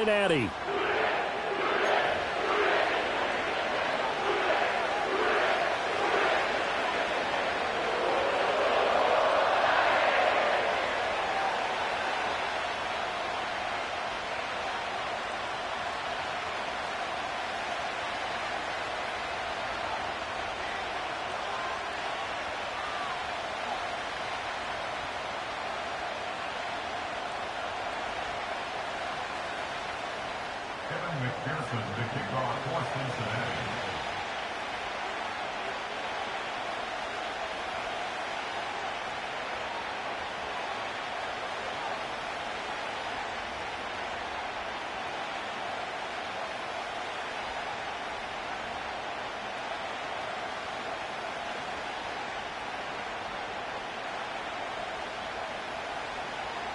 Cincinnati. The kickoff for Cincinnati.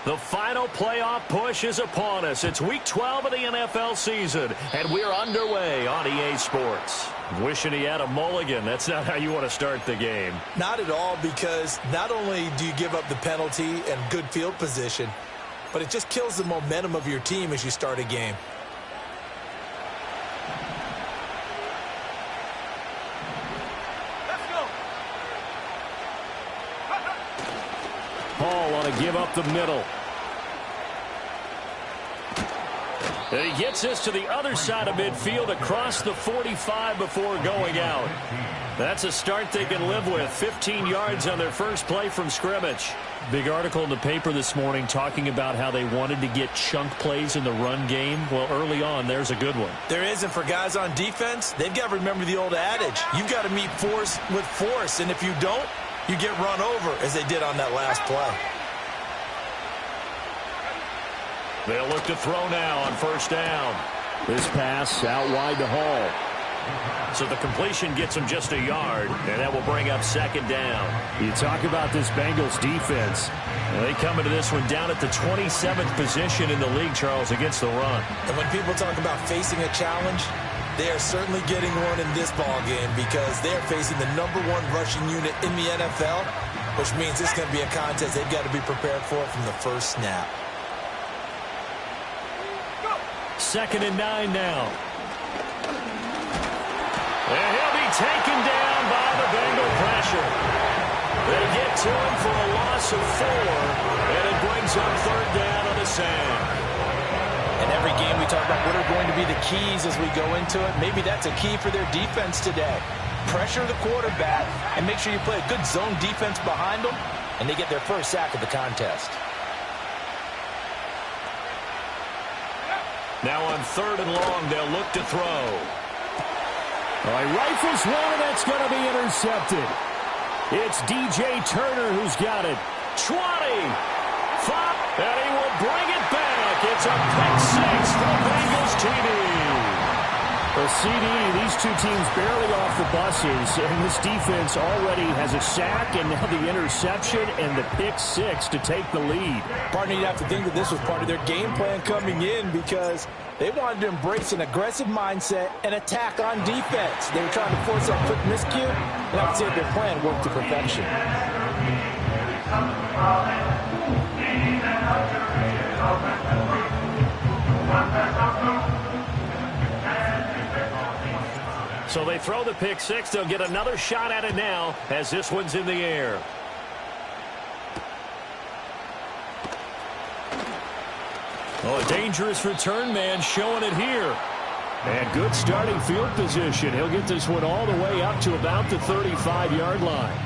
The final playoff push is upon us. It's week 12 of the NFL season, and we're underway on EA Sports. Wishing he had a mulligan. That's not how you want to start the game. Not at all, because not only do you give up the penalty and good field position, but it just kills the momentum of your team as you start a game. Hall want to give up the middle. And he gets this to the other side of midfield across the 45 before going out. That's a start they can live with. 15 yards on their first play from scrimmage. Big article in the paper this morning talking about how they wanted to get chunk plays in the run game. Well, early on, there's a good one. There is, and for guys on defense, they've got to remember the old adage. You've got to meet force with force, and if you don't, you get run over, as they did on that last play. They'll look to throw now on first down. This pass out wide to Hall. So the completion gets him just a yard, and that will bring up second down. You talk about this Bengals defense. They come into this one down at the 27th position in the league, Charles, against the run. And when people talk about facing a challenge, they are certainly getting one in this ball game, because they are facing the #1 rushing unit in the NFL, which means this is going to be a contest they've got to be prepared for from the first snap. 2nd and 9 now. And he'll be taken down by the Bengal pressure. They get to him for a loss of 4, and it brings up 3rd down on the sand. In every game we talk about what are going to be the keys as we go into it. Maybe that's a key for their defense today. Pressure the quarterback and make sure you play a good zone defense behind them, and they get their first sack of the contest. Now on 3rd and long, they'll look to throw. All right, rifles one, and that's going to be intercepted. It's DJ Turner who's got it. 20, 5, and he will bring it back. It's a pick 6 for Bengals TD. Well, CD, these two teams barely off the buses, and this defense already has a sack and now the interception and the pick 6 to take the lead. Partner, you'd have to think that this was part of their game plan coming in, because they wanted to embrace an aggressive mindset and attack on defense. They were trying to force that quick miscue, and I would say their plan worked to perfection. So they throw the pick 6. They'll get another shot at it now as this one's in the air. Oh, a dangerous return man showing it here. And good starting field position. He'll get this one all the way up to about the 35-yard line.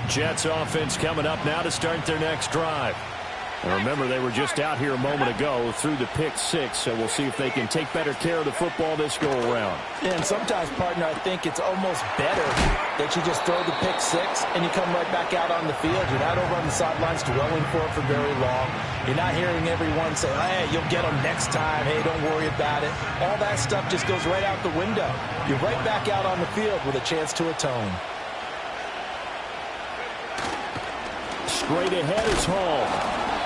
Jets offense coming up now to start their next drive. And remember, they were just out here a moment ago through the pick 6, so we'll see if they can take better care of the football this go-around. And sometimes, partner, I think it's almost better that you just throw the pick 6 and you come right back out on the field. You're not over on the sidelines dwelling for it for very long. You're not hearing everyone say, hey, you'll get them next time. Hey, don't worry about it. All that stuff just goes right out the window. You're right back out on the field with a chance to atone. Straight ahead is Hall.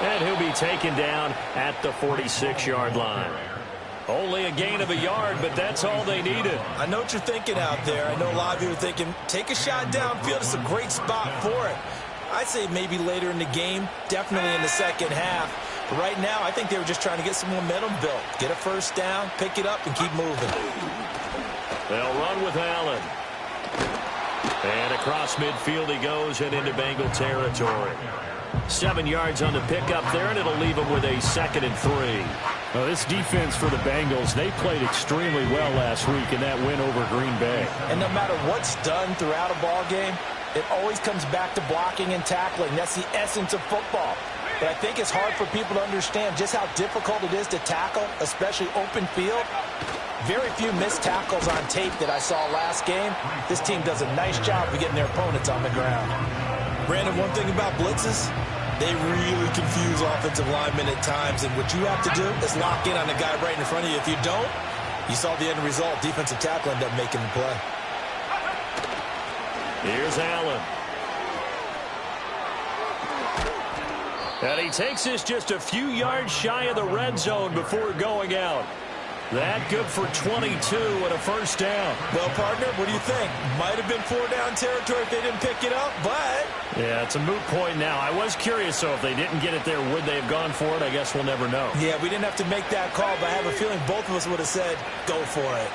And he'll be taken down at the 46-yard line. Only a gain of a yard, but that's all they needed. I know what you're thinking out there. I know a lot of you are thinking, take a shot downfield. It's a great spot for it. I'd say maybe later in the game, definitely in the second half. But right now, I think they were just trying to get some momentum built. Get a first down, pick it up, and keep moving. They'll run with Allen. And across midfield he goes and into Bengal territory. 7 yards on the pickup there, and it'll leave him with a 2nd and 3. Well, this defense for the Bengals, they played extremely well last week in that win over Green Bay. And no matter what's done throughout a ball game, it always comes back to blocking and tackling. That's the essence of football. But I think it's hard for people to understand just how difficult it is to tackle, especially open field. Very few missed tackles on tape that I saw last game. This team does a nice job of getting their opponents on the ground. Brandon, one thing about blitzes, they really confuse offensive linemen at times, and what you have to do is lock in on the guy right in front of you. If you don't, you saw the end result. Defensive tackle ended up making the play. Here's Allen. And he takes this just a few yards shy of the red zone before going out. That good for 22 and a first down. Well, partner, what do you think? Might have been 4-down territory if they didn't pick it up, but... Yeah, it's a moot point now. I was curious, so if they didn't get it there, would they have gone for it? I guess we'll never know. Yeah, we didn't have to make that call, but I have a feeling both of us would have said, go for it.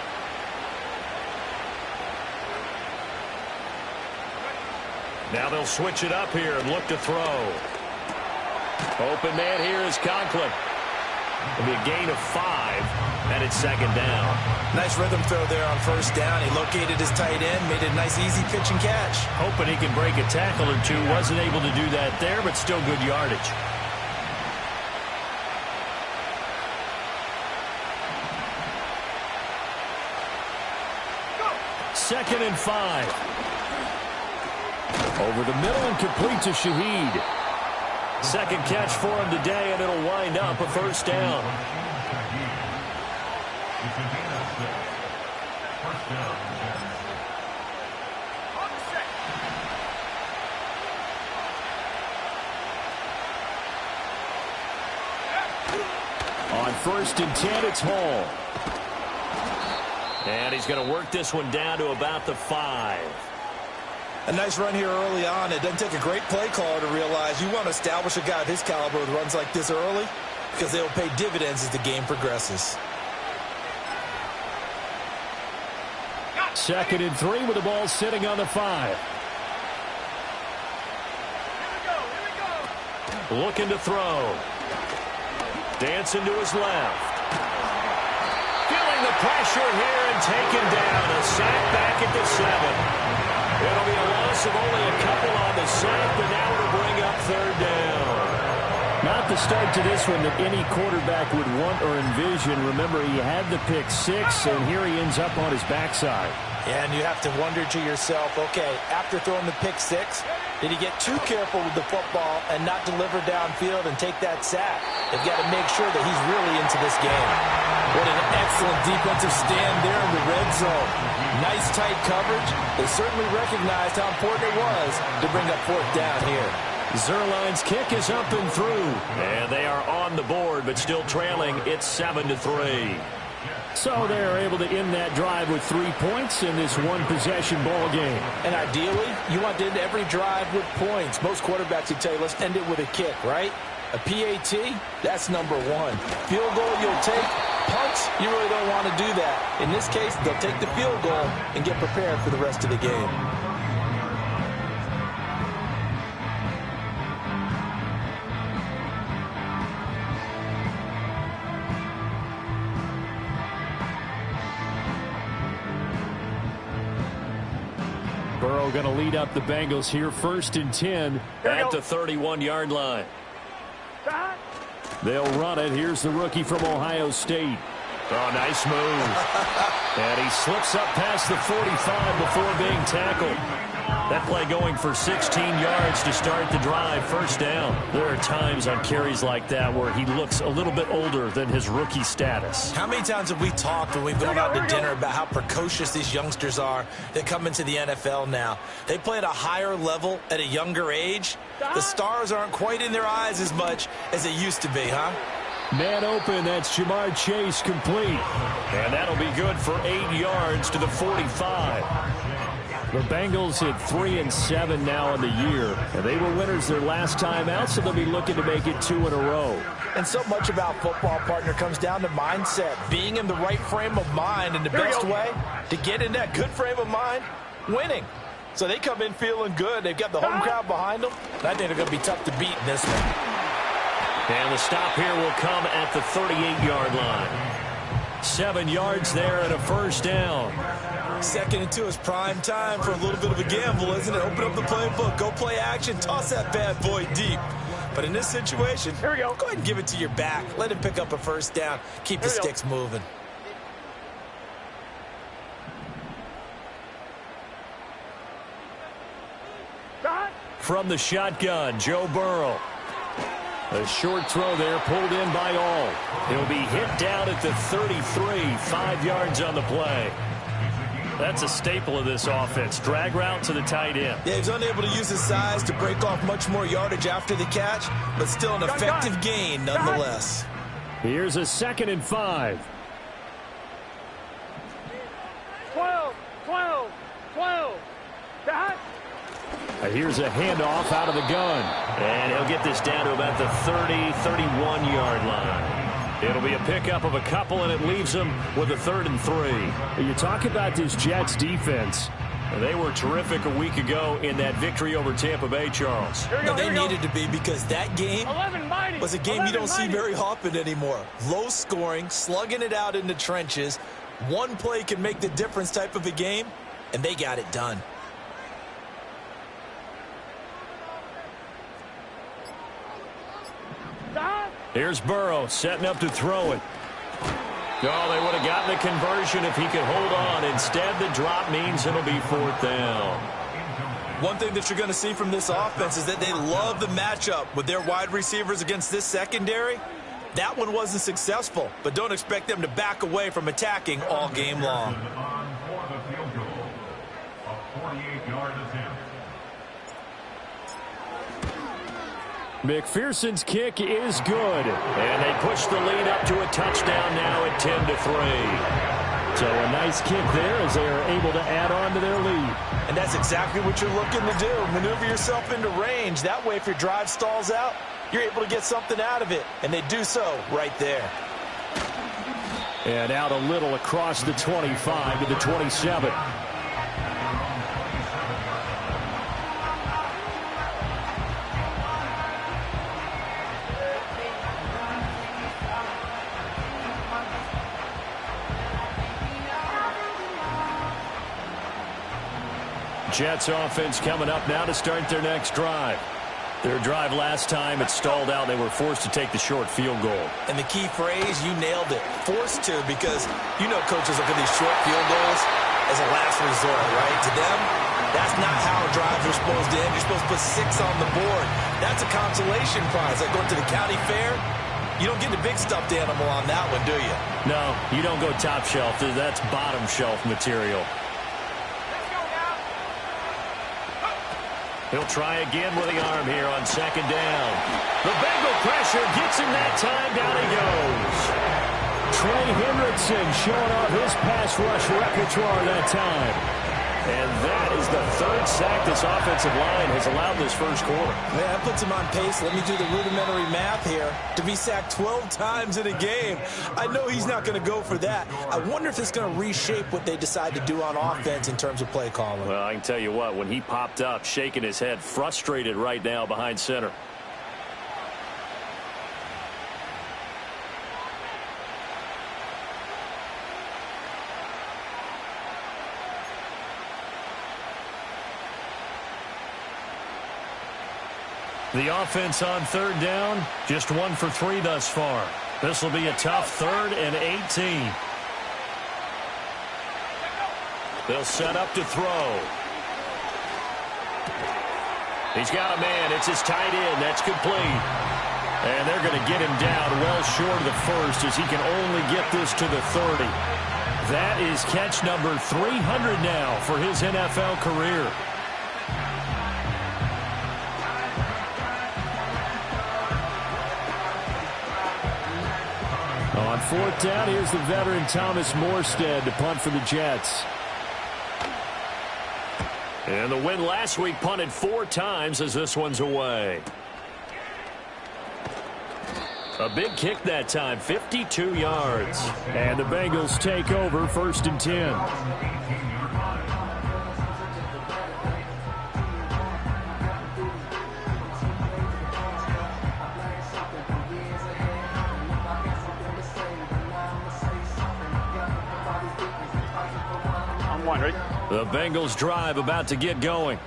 Now they'll switch it up here and look to throw. Open man here is Conklin. It'll be a gain of 5, and it's 2nd down. Nice rhythm throw there on first down. He located his tight end, made a nice easy pitch and catch. Hoping he can break a tackle or two. Wasn't able to do that there, but still good yardage. Second and 5. Over the middle and complete to Shaheed. Second catch for him today, and it'll wind up a first down. On 1st and 10, it's Hall. And he's going to work this one down to about the 5. A nice run here early on. It doesn't take a great play caller to realize you want to establish a guy of his caliber with runs like this early because they will pay dividends as the game progresses. 2nd and 3 with the ball sitting on the 5. Looking to throw. Dancing to his left. Feeling the pressure here and taken down. A sack back at the 7. It'll be a loss of only a couple on the sack, but now it'll bring up 3rd down. Not the start to this one that any quarterback would want or envision. Remember, he had the pick 6, and here he ends up on his backside. Yeah, and you have to wonder to yourself, okay, after throwing the pick 6, did he get too careful with the football and not deliver downfield and take that sack? They've got to make sure that he's really into this game. What an excellent defensive stand there in the red zone. Nice tight coverage. They certainly recognized how important it was to bring up 4th down here. Zerline's kick is up and through. And they are on the board, but still trailing. It's 7-3. So they are able to end that drive with 3 points in this one-possession ball game. And ideally, you want to end every drive with points. Most quarterbacks would tell you, let's end it with a kick, right? A PAT, that's number 1. Field goal you'll take. Punts, you really don't want to do that. In this case, they'll take the field goal and get prepared for the rest of the game. Burrow going to lead up the Bengals here, 1st and 10. At the 31-yard line. They'll run it. Here's the rookie from Ohio State. Oh, nice move. And he slips up past the 45 before being tackled. That play going for 16 yards to start the drive. First down. There are times on carries like that where he looks a little bit older than his rookie status. How many times have we talked when we've gone out to dinner about how precocious these youngsters are that come into the NFL now? They play at a higher level at a younger age. The stars aren't quite in their eyes as much as it used to be, huh? Man open, that's Jamar Chase complete. And that'll be good for 8 yards to the 45. The Bengals hit 3-7 now in the year. And they were winners their last time out, so they'll be looking to make it 2 in a row. And so much about football, partner, comes down to mindset. Being in the right frame of mind, and the best way to get in that good frame of mind, winning. So they come in feeling good. They've got the home crowd behind them. And I think they're going to be tough to beat in this one. And the stop here will come at the 38-yard line. 7 yards there and a first down. 2nd and 2 is prime time for a little bit of a gamble, isn't it? Open up the playbook, go play action, toss that bad boy deep. But in this situation, here we go ahead and give it to your back. Let him pick up a first down. Keep the sticks moving. From the shotgun, Joe Burrow. A short throw there, pulled in by all. He'll be hit down at the 33, 5 yards on the play. That's a staple of this offense. Drag route to the tight end. Yeah, he's unable to use his size to break off much more yardage after the catch, but still an effective gain nonetheless. Here's a 2nd and 5. 12. Here's a handoff out of the gun. And he'll get this down to about the 30, 31-yard line. It'll be a pickup of a couple, and it leaves them with a 3rd and 3. You talk about this Jets defense. They were terrific a week ago in that victory over Tampa Bay, Charles. No, they needed to be, because that game was a game you don't see very often anymore. Low scoring, slugging it out in the trenches. One play can make the difference type of a game, and they got it done. Here's Burrow setting up to throw it. Oh, they would have gotten the conversion if he could hold on. Instead, the drop means it'll be 4th down. One thing that you're going to see from this offense is that they love the matchup with their wide receivers against this secondary. That one wasn't successful, but don't expect them to back away from attacking all game long. McPherson's kick is good. And they push the lead up to a touchdown now at 10-3. So a nice kick there as they are able to add on to their lead. And that's exactly what you're looking to do. Maneuver yourself into range. That way, if your drive stalls out, you're able to get something out of it. And they do so right there. And out a little across the 25 to the 27. Jets offense coming up now to start their next drive. Their drive last time, it stalled out. They were forced to take the short field goal. And the key phrase, you nailed it. Forced to, because you know coaches look at these short field goals as a last resort, right? To them, that's not how drives are supposed to end. You're supposed to put 6 on the board. That's a consolation prize. Like going to the county fair, you don't get the big stuffed animal on that one, do you? No, you don't go top shelf. That's bottom shelf material. He'll try again with the arm here on 2nd down. The Bengal pressure gets him that time. Down he goes. Trey Hendrickson showing off his pass rush repertoire that time. And that is the 3rd sack this offensive line has allowed this first quarter. Man, that puts him on pace. Let me do the rudimentary math here. To be sacked 12 times in a game. I know he's not going to go for that. I wonder if it's going to reshape what they decide to do on offense in terms of play calling. Well, I can tell you what, when he popped up, shaking his head, frustrated right now behind center. The offense on 3rd down, just 1 for 3 thus far. This will be a tough 3rd and 18. They'll set up to throw. He's got a man. It's his tight end. That's complete. And they're going to get him down well short of the first as he can only get this to the 30. That is catch number 300 now for his NFL career. On fourth down, here's the veteran Thomas Morstead to punt for the Jets. And the win last week punted 4 times as this one's away. A big kick that time, 52 yards. And the Bengals take over, 1st and 10. The Bengals drive about to get going.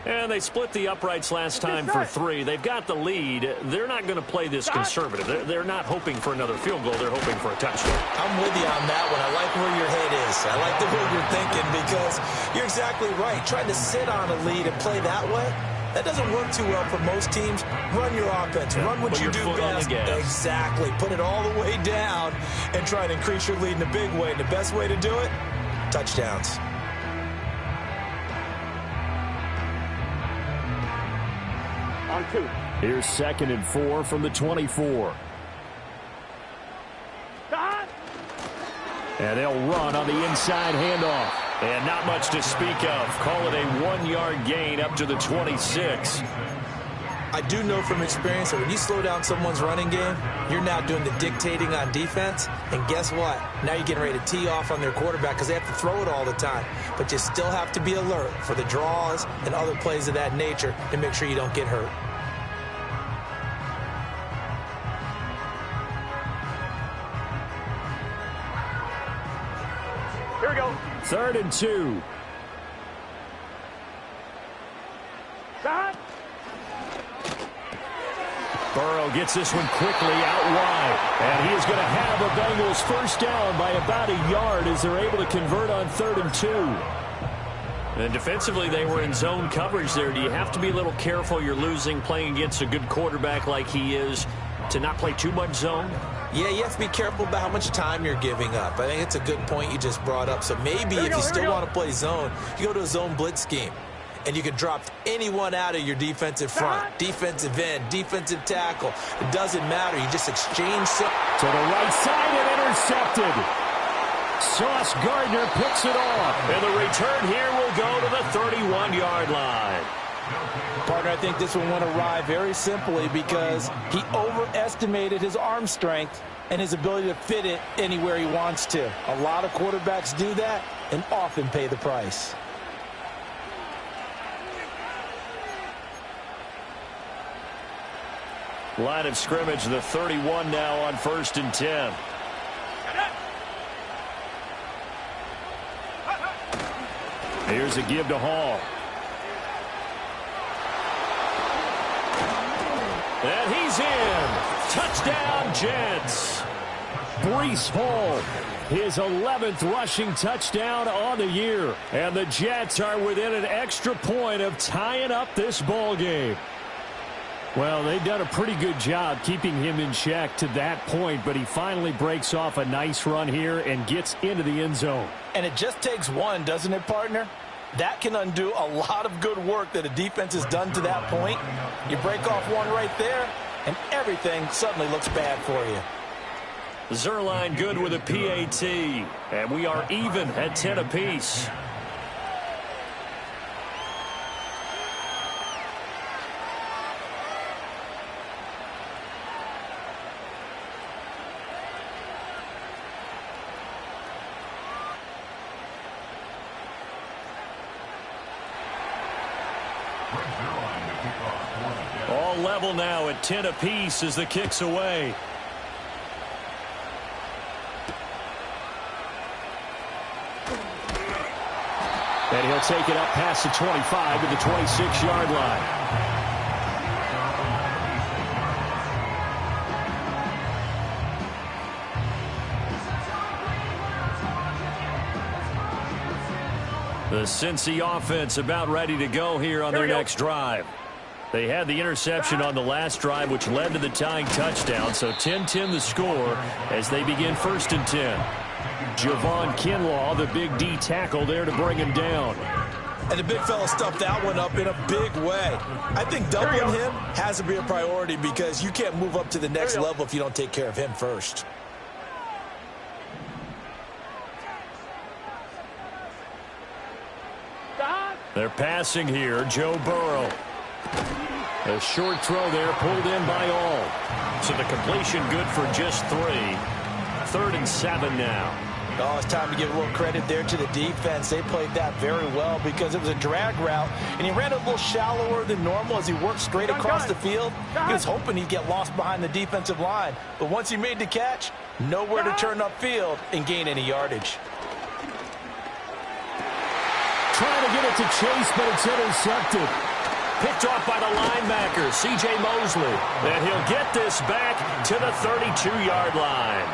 And they split the uprights last time for 3. They've got the lead. They're not going to play this conservative. They're not hoping for another field goal. They're hoping for a touchdown. I'm with you on that one. I like where your head is. I like the way you're thinking because you're exactly right. Trying to sit on a lead and play that way, that doesn't work too well for most teams. Run your offense. Run what you do best. Exactly. Put it all the way down and try to increase your lead in a big way. And the best way to do it, touchdowns. On 2. Here's 2nd and 4 from the 24. And they'll run on the inside handoff. And not much to speak of. Call it a 1-yard gain up to the 26. I do know from experience that when you slow down someone's running game, you're now doing the dictating on defense. And guess what? Now you're getting ready to tee off on their quarterback because they have to throw it all the time. But you still have to be alert for the draws and other plays of that nature to make sure you don't get hurt. Here we go. 3rd and 2. Burrow gets this one quickly out wide. And he is going to have a Bengals first down by about a yard as they're able to convert on 3rd and 2. And defensively, they were in zone coverage there. Do you have to be a little careful? You're losing playing against a good quarterback like he is to not play too much zone? Yeah, you have to be careful about how much time you're giving up. I think it's a good point you just brought up. So maybe if you still want to play zone, you go to a zone blitz scheme. And you can drop anyone out of your defensive front. Defensive end, defensive tackle. It doesn't matter. You just exchange some. To the right side and intercepted. Sauce Gardner picks it off. And the return here will go to the 31-yard line. Partner, I think this one went awry very simply because he overestimated his arm strength and his ability to fit it anywhere he wants to. A lot of quarterbacks do that and often pay the price. Line of scrimmage, the 31 now on 1st and 10. Here's a give to Hall. And he's in. Touchdown, Jets. Breece Hall, his 11th rushing touchdown on the year. And the Jets are within an extra point of tying up this ball game. Well, they've done a pretty good job keeping him in check to that point, but he finally breaks off a nice run here and gets into the end zone. And it just takes one, doesn't it, partner? That can undo a lot of good work that a defense has done to that point. You break off one right there, and everything suddenly looks bad for you. Zerline good with a PAT, and we are even at 10 apiece. All level now at 10 apiece as the kick's away. And he'll take it up past the 25 to the 26-yard line. The Cincy offense about ready to go here on their next drive. They had the interception on the last drive, which led to the tying touchdown. So 10-10 the score as they begin 1st and 10. Javon Kinlaw, the big D tackle there to bring him down. And the big fella stuffed that one up in a big way. I think doubling him has to be a priority because you can't move up to the next level if you don't take care of him first. They're passing here. Joe Burrow. A short throw there pulled in by all. So the completion good for just 3. 3rd and 7 now. Oh, it's time to give a little credit there to the defense. They played that very well because it was a drag route, and he ran a little shallower than normal as he worked straight across the field. He was hoping he'd get lost behind the defensive line, but once he made the catch, nowhere to turn upfield and gain any yardage. Trying to get it to Chase, but it's intercepted. Picked off by the linebacker, C.J. Mosley. And he'll get this back to the 32-yard line.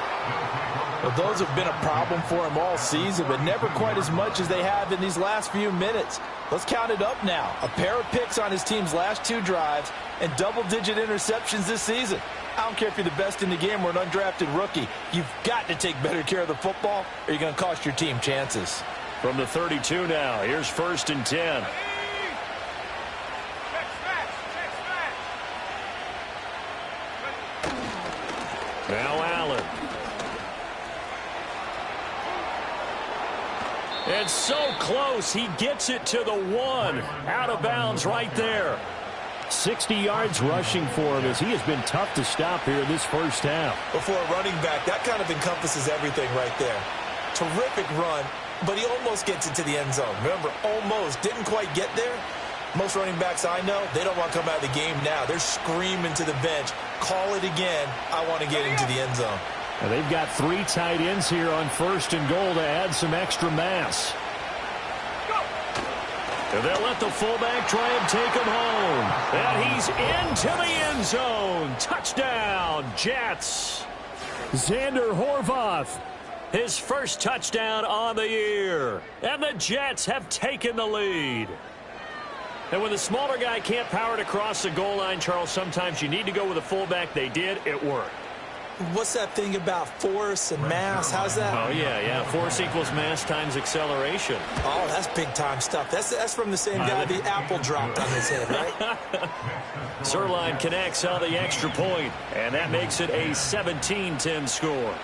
Well, those have been a problem for him all season, but never quite as much as they have in these last few minutes. Let's count it up now. A pair of picks on his team's last 2 drives and double-digit interceptions this season. I don't care if you're the best in the game or an undrafted rookie. You've got to take better care of the football or you're going to cost your team chances. From the 32 now, here's 1st and 10. Now Allen. It's so close. He gets it to the 1. Out of bounds right there. 60 yards rushing for him as he has been tough to stop here this first half. Before a running back, that kind of encompasses everything right there. Terrific run, but he almost gets it to the end zone. Remember, almost. Didn't quite get there. Most running backs I know, they don't want to come out of the game now. They're screaming to the bench, call it again. I want to get into the end zone. And they've got 3 tight ends here on 1st and goal to add some extra mass. And they'll let the fullback try and take him home. And he's into the end zone. Touchdown, Jets. Xander Horvath. His first touchdown on the year. And the Jets have taken the lead. And when the smaller guy can't power it across the goal line, Charles, sometimes you need to go with a fullback. They did. It worked. What's that thing about force and mass? How's that? Oh, yeah. Force equals mass times acceleration. Oh, that's big-time stuff. That's from the same guy the apple dropped on his head, right? Zerline connects on the extra point, and that makes it a 17-10 score.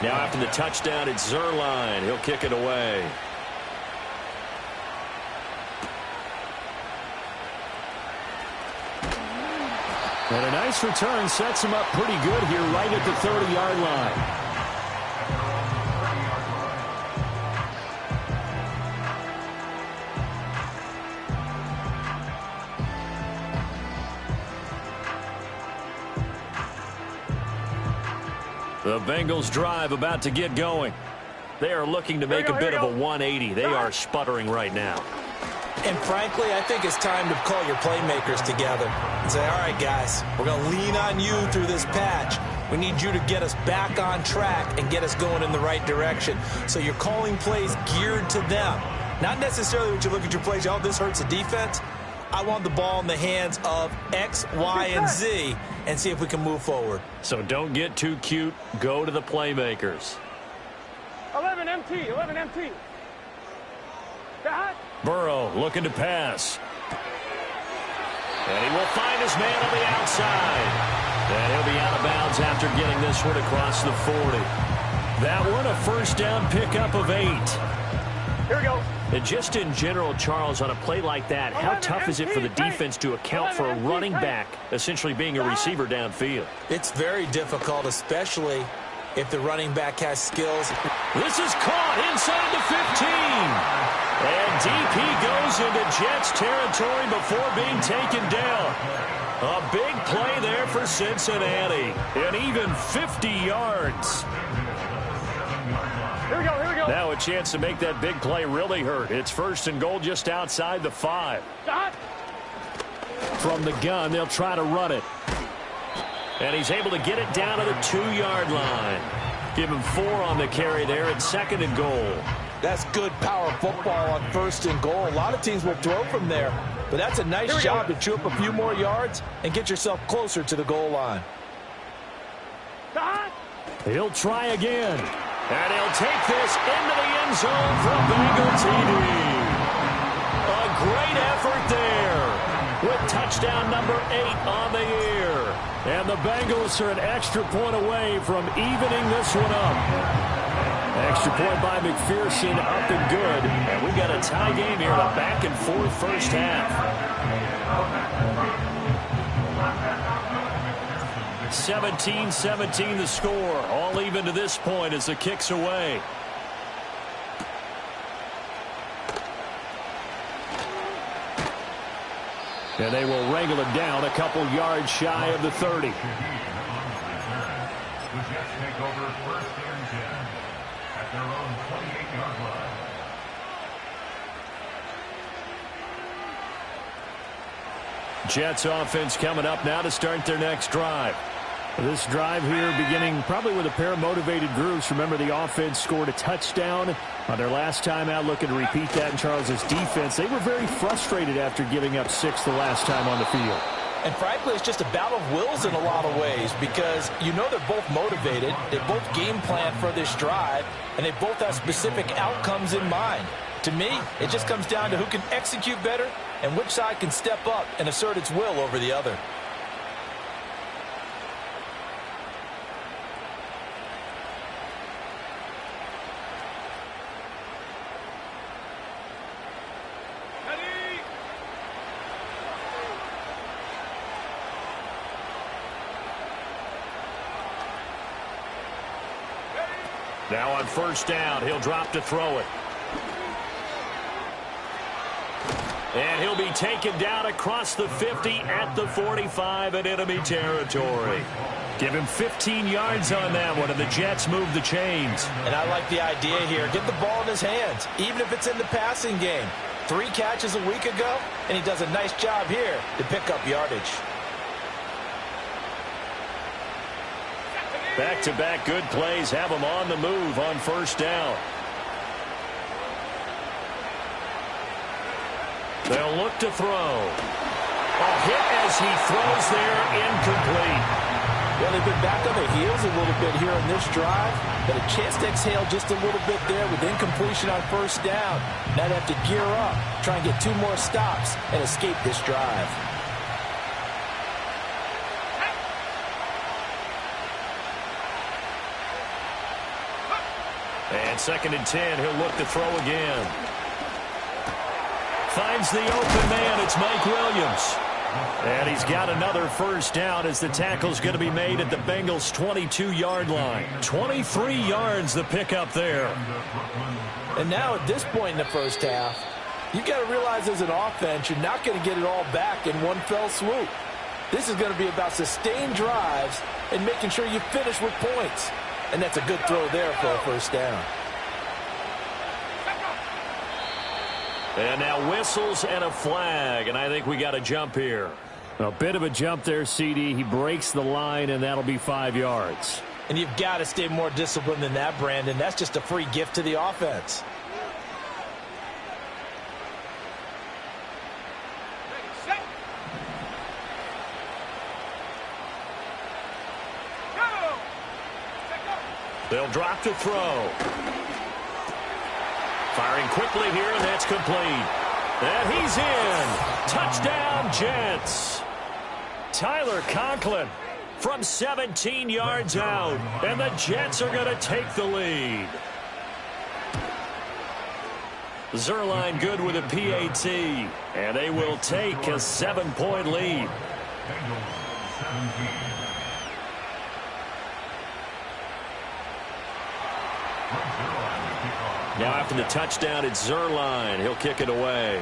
Now after the touchdown, it's Zerline. He'll kick it away. And a nice return sets him up pretty good here right at the 30-yard line. The Bengals drive about to get going. They are looking to make a bit of a 180. They are sputtering right now. And frankly, I think it's time to call your playmakers together and say, all right, guys, we're going to lean on you through this patch. We need you to get us back on track and get us going in the right direction. So you're calling plays geared to them. Not necessarily when you look at your plays, oh, this hurts the defense. I want the ball in the hands of X, Y, and Z and see if we can move forward. So don't get too cute. Go to the playmakers. 11 MT, 11 MT. Burrow looking to pass. And he will find his man on the outside. And he'll be out of bounds after getting this one across the 40. That one a first down pickup of 8. Here we go. And just in general, Charles, on a play like that, how tough is it for the defense to account for a running back essentially being a receiver downfield? It's very difficult, especially if the running back has skills. This is caught inside the 15. And DP goes into Jets territory before being taken down. A big play there for Cincinnati. And even 50 yards. Here we go, here we go. Now a chance to make that big play really hurt. It's 1st and goal just outside the 5. From the gun, they'll try to run it. And he's able to get it down to the 2-yard line. Give him 4 on the carry there at 2nd and goal. That's good power football on 1st and goal. A lot of teams will throw from there, but that's a nice job to chew up a few more yards and get yourself closer to the goal line. He'll try again. And he'll take this into the end zone for a Bengal TD. A great effort there with touchdown number 8 on the year. And the Bengals are an extra point away from evening this one up. Extra point by McPherson, up and good. And we've got a tie game here, the back-and-forth first half. 17-17 the score. All even to this point as the kick's away. And they will wrangle it down a couple yards shy of the 30. The Jets take over 1st and 10 at their own 28-yard line. Jets offense coming up now to start their next drive. This drive here beginning probably with a pair of motivated groups. Remember, the offense scored a touchdown on their last time out, looking to repeat that in Charles's defense. They were very frustrated after giving up 6 the last time on the field. And frankly, it's just a battle of wills in a lot of ways because you know they're both motivated, they both game plan for this drive, and they both have specific outcomes in mind. To me, it just comes down to who can execute better and which side can step up and assert its will over the other. Now on 1st down, he'll drop to throw it. And he'll be taken down across the 50 at the 45 in enemy territory. Give him 15 yards on that one, and the Jets move the chains. And I like the idea here. Get the ball in his hands, even if it's in the passing game. 3 catches a week ago, and he does a nice job here to pick up yardage. Back-to-back good plays have him on the move on 1st down. They'll look to throw. A hit as he throws there, incomplete. Well, they've been back on their heels a little bit here in this drive, but a chance to exhale just a little bit there with incompletion on 1st down. Now they have to gear up, try and get 2 more stops, and escape this drive. And 2nd and 10, he'll look to throw again. Finds the open man, it's Mike Williams. And he's got another 1st down as the tackle's going to be made at the Bengals' 22-yard line. 23 yards the pickup there. And now at this point in the first half, you've got to realize as an offense, you're not going to get it all back in one fell swoop. This is going to be about sustained drives and making sure you finish with points. And that's a good throw there for a 1st down. And now whistles and a flag, and I think we got a jump here. A bit of a jump there, CD. He breaks the line, and that'll be 5 yards. And you've got to stay more disciplined than that, Brandon. That's just a free gift to the offense. They'll drop to throw. Firing quickly here, and that's complete. And he's in. Touchdown, Jets. Tyler Conklin from 17 yards out, and the Jets are going to take the lead. Zerline good with a PAT, and they will take a 7-point lead. Now after the touchdown, it's Zerline. He'll kick it away.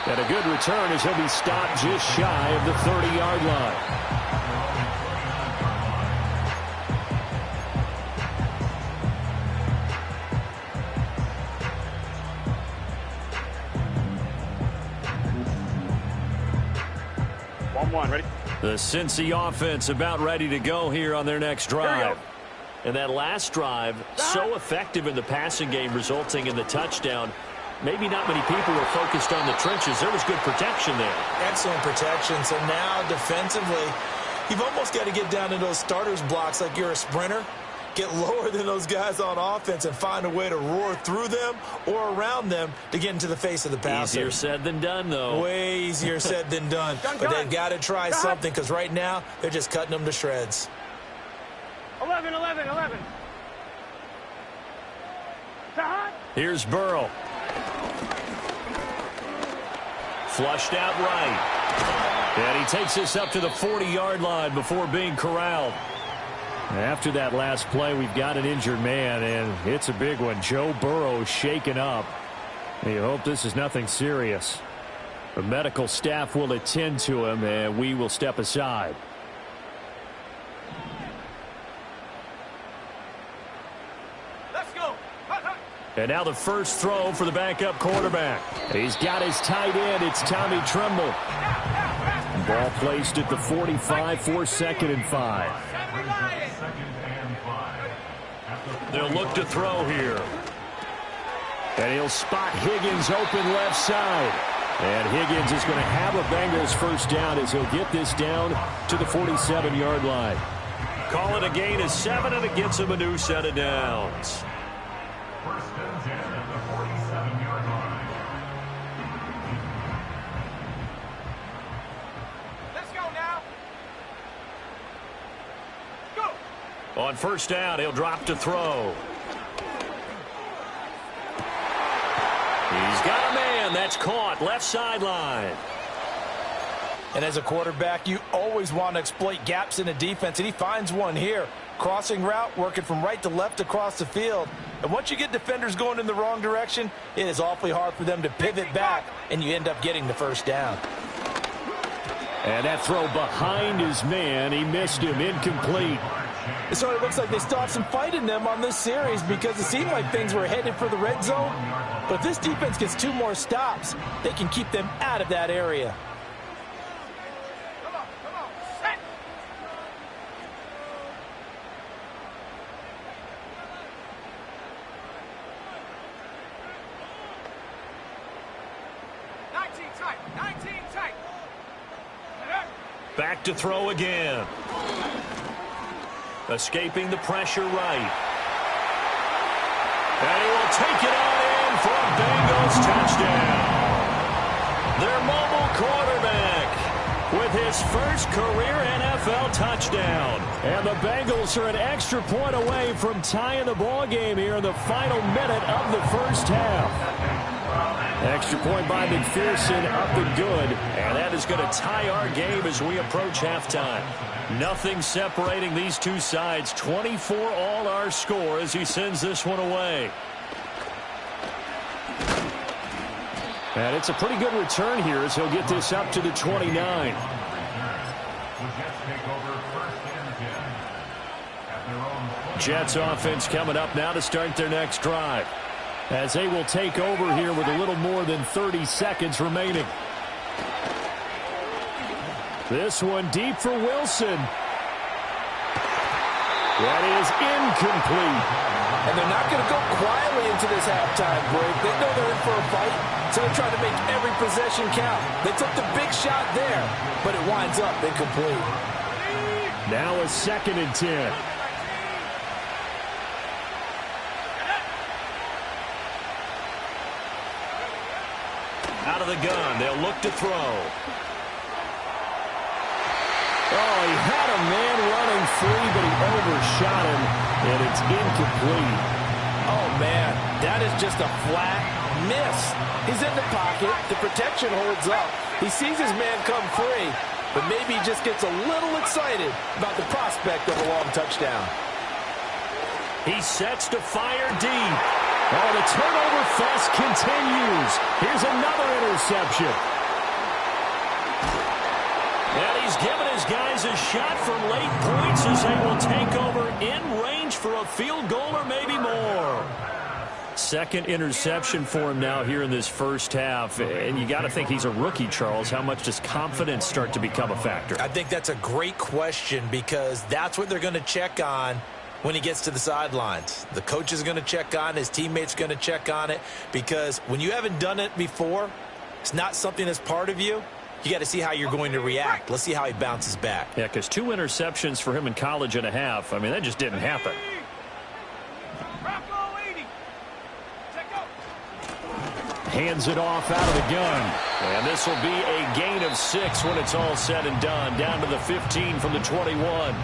And a good return as he'll be stopped just shy of the 30-yard line. 1-1, ready? The Cincy offense about ready to go here on their next drive. And that last drive, so effective in the passing game, resulting in the touchdown. Maybe not many people were focused on the trenches. There was good protection there. Excellent protection. So now defensively, you've almost got to get down to those starters blocks like you're a sprinter. Get lower than those guys on offense and find a way to roar through them or around them to get into the face of the passer. Easier said than done, though. Way easier said than done. But they've got to try something because right now they're just cutting them to shreds. 11. Here's Burrow. Flushed out right. And he takes this up to the 40-yard line before being corralled. After that last play, we've got an injured man, and it's a big one. Joe Burrow shaken up. You hope this is nothing serious. The medical staff will attend to him, and we will step aside. Let's go. And now the first throw for the backup quarterback. He's got his tight end. It's Tommy Tremble. Ball placed at the 45 for 2nd and 5. They'll look to throw here. And he'll spot Higgins open left side. And Higgins is going to have a Bengals first down as he'll get this down to the 47-yard line. Call it a gain of 7, and it gets him a new set of downs. First and 10 at the 47-yard line. Let's go now. Go. On first down, he'll drop to throw. He's got a man. That's caught. Left sideline. And as a quarterback, you always want to exploit gaps in the defense, and he finds one here. Crossing route, working from right to left across the field. And once you get defenders going in the wrong direction, it is awfully hard for them to pivot back, and you end up getting the first down. And that throw behind his man. He missed him. Incomplete. It sort of looks like they still have some fight in them on this series because it seemed like things were headed for the red zone. But if this defense gets 2 more stops, they can keep them out of that area. Come on. Set. Nineteen tight. Back to throw again. Escaping the pressure right. And he will take it on in for a Bengals touchdown. Their mobile quarterback with his first career NFL touchdown. And the Bengals are an extra point away from tying the ball game here in the final minute of the first half. Extra point by McPherson, up and good. And that is going to tie our game as we approach halftime. Nothing separating these two sides. 24 all our score as he sends this one away. And it's a pretty good return here as he'll get this up to the 29. Jets offense coming up now to start their next drive, as they will take over here with a little more than 30 seconds remaining. This one deep for Wilson. That is incomplete. And they're not going to go quietly into this halftime break. They know they're in for a fight, so they're trying to make every possession count. They took the big shot there, but it winds up incomplete. Now a 2nd and 10. Out of the gun, they'll look to throw. Oh, he had a man running free, but he overshot him, and it's incomplete. Oh, man, that is just a flat miss. He's in the pocket. The protection holds up. He sees his man come free, but maybe he just gets a little excited about the prospect of a long touchdown. He sets to fire deep. Oh, the turnover fest continues. Here's another interception. And he's given his guys a shot from late points as they will take over in range for a field goal or maybe more. Second interception for him now here in this first half. And you got to think he's a rookie, Charles. How much does confidence start to become a factor? I think that's a great question because that's what they're going to check on when he gets to the sidelines. The coach is going to check on it. His teammates are going to check on it because when you haven't done it before, it's not something that's part of you. You got to see how you're going to react. Let's see how he bounces back. Yeah, because 2 interceptions for him in college and a half. I mean, that just didn't happen. Hands it off out of the gun. And this will be a gain of 6 when it's all said and done. Down to the 15 from the 21.